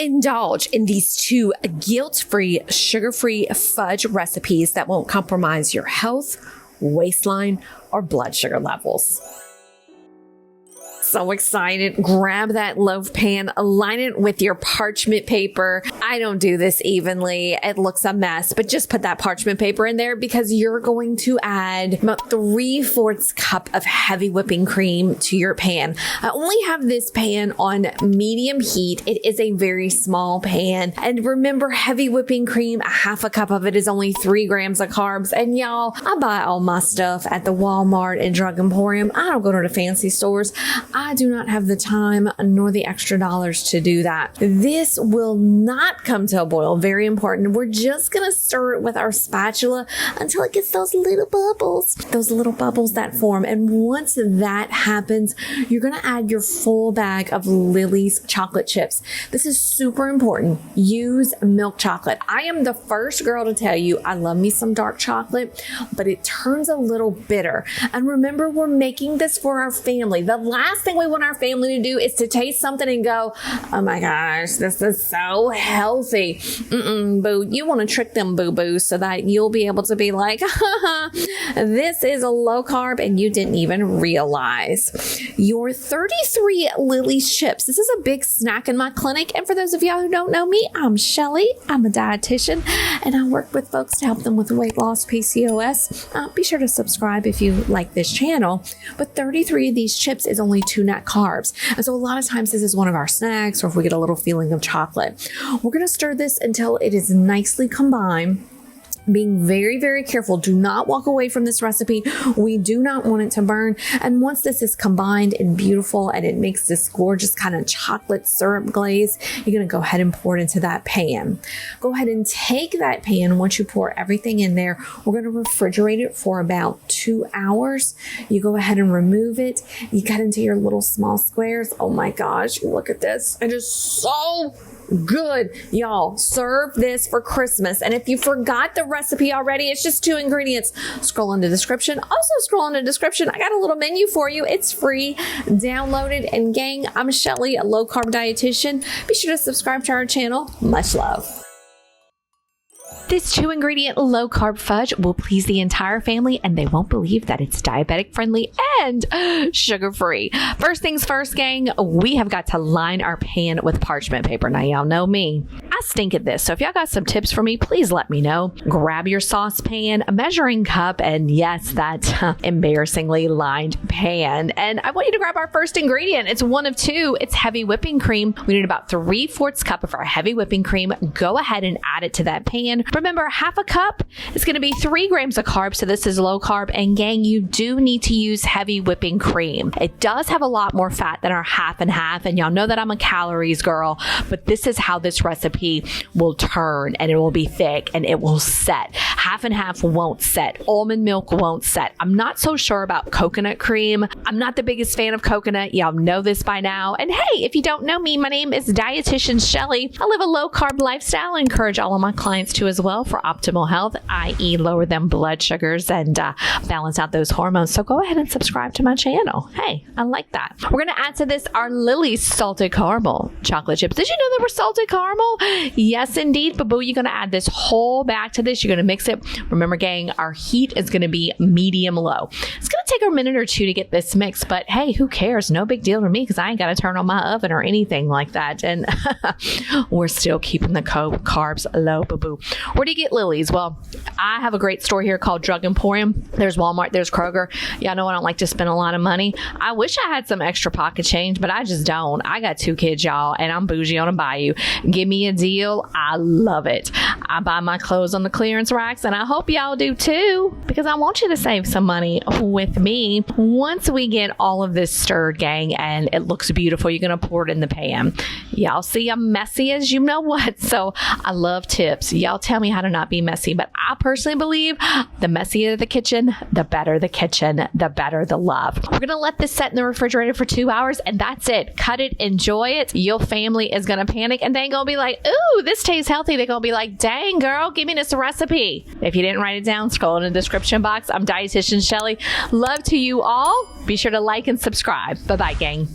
Indulge in these 2 guilt-free, sugar-free fudge recipes that won't compromise your health, waistline, or blood sugar levels. So excited. Grab that loaf pan, align it with your parchment paper. I don't do this evenly. It looks a mess, but just put that parchment paper in there because you're going to add about 3/4 cup of heavy whipping cream to your pan. I only have this pan on medium heat. It is a very small pan. And remember, heavy whipping cream, a 1/2 cup of it is only 3 grams of carbs. And y'all, I buy all my stuff at the Walmart and Drug Emporium. I don't go to the fancy stores. I do not have the time nor the extra dollars to do that. This will not come to a boil. Very important. We're just going to stir it with our spatula until it gets those little bubbles that form. And once that happens, you're going to add your full bag of Lily's chocolate chips. This is super important. Use milk chocolate. I am the first girl to tell you I love me some dark chocolate, but it turns a little bitter. And remember, we're making this for our family. The last thing we want our family to do is to taste something and go, oh my gosh, this is so healthy. Boo. You want to trick them boo-boos so that you'll be able to be like, this is a low carb and you didn't even realize. Your 33 Lily's chips. This is a big snack in my clinic. And for those of y'all who don't know me, I'm Shelly. I'm a dietitian and I work with folks to help them with weight loss, PCOS. Be sure to subscribe if you like this channel. But 33 of these chips is only 2 net carbs. And so a lot of times this is one of our snacks, or if we get a little feeling of chocolate. We're going to stir this until it is nicely combined. Being very, very careful. Do not walk away from this recipe. We do not want it to burn. And once this is combined and beautiful and it makes this gorgeous kind of chocolate syrup glaze, you're going to go ahead and pour it into that pan. Go ahead and take that pan. Once you pour everything in there, we're going to refrigerate it for about 2 hours. You go ahead and remove it. You cut into your little small squares. Oh my gosh, look at this. It is so good. Y'all, serve this for Christmas. And if you forgot the recipe already, it's just 2 ingredients. Scroll in the description. Also scroll in the description. I got a little menu for you. It's free. Download it. And gang, I'm Shelly, a low carb dietitian. Be sure to subscribe to our channel. Much love. This 2-ingredient low-carb fudge will please the entire family, and they won't believe that it's diabetic-friendly and sugar-free. First things first, gang, we have got to line our pan with parchment paper. Now, y'all know me. I stink at this, so if y'all got some tips for me, please let me know. Grab your saucepan, a measuring cup, and yes, that embarrassingly lined pan. And I want you to grab our first ingredient. It's one of 2. It's heavy whipping cream. We need about 3/4 cup of our heavy whipping cream. Go ahead and add it to that pan. Remember, 1/2 cup is going to be 3 grams of carbs, so this is low carb. And gang, you do need to use heavy whipping cream. It does have a lot more fat than our 1/2 and 1/2, and y'all know that I'm a calories girl, but this is how this recipe will turn, and it will be thick, and it will set. 1/2 and 1/2 won't set. Almond milk won't set. I'm not so sure about coconut cream. I'm not the biggest fan of coconut. Y'all know this by now. And hey, if you don't know me, my name is Dietitian Shelly. I live a low carb lifestyle. I encourage all of my clients to as well for optimal health, i.e. lower them blood sugars and balance out those hormones. So go ahead and subscribe to my channel. Hey, I like that. We're going to add to this our Lily's salted caramel chocolate chips. Did you know they were salted caramel? Yes, indeed. But boo, you're going to add this whole bag to this. You're going to mix it. Remember, gang, our heat is going to be medium low. It's going to take a minute or 2 to get this mixed, but hey, who cares? No big deal to me because I ain't got to turn on my oven or anything like that. And we're still keeping the carbs low, boo. Where do you get Lily's? Well, I have a great store here called Drug Emporium. There's Walmart, there's Kroger. Y'all know I don't like to spend a lot of money. I wish I had some extra pocket change, but I just don't. I got 2 kids, y'all, and I'm bougie on a bayou. Give me a deal. I love it. I buy my clothes on the clearance racks, and I hope y'all do too, because I want you to save some money with me. Once we get all of this stirred, gang, and it looks beautiful, you're going to pour it in the pan. Y'all see I'm messy as you know what, so I love tips. Y'all tell me how to not be messy, but I personally believe the messier the kitchen, the better the kitchen, the better the love. We're going to let this set in the refrigerator for 2 hours, and that's it. Cut it, enjoy it. Your family is going to panic, and they ain't going to be like, ooh, this tastes healthy. They're going to be like, dang, girl, give me this recipe. If you didn't write it down, scroll in the description box. I'm Dietitian Shelly. Love to you all. Be sure to like and subscribe. Bye-bye, gang.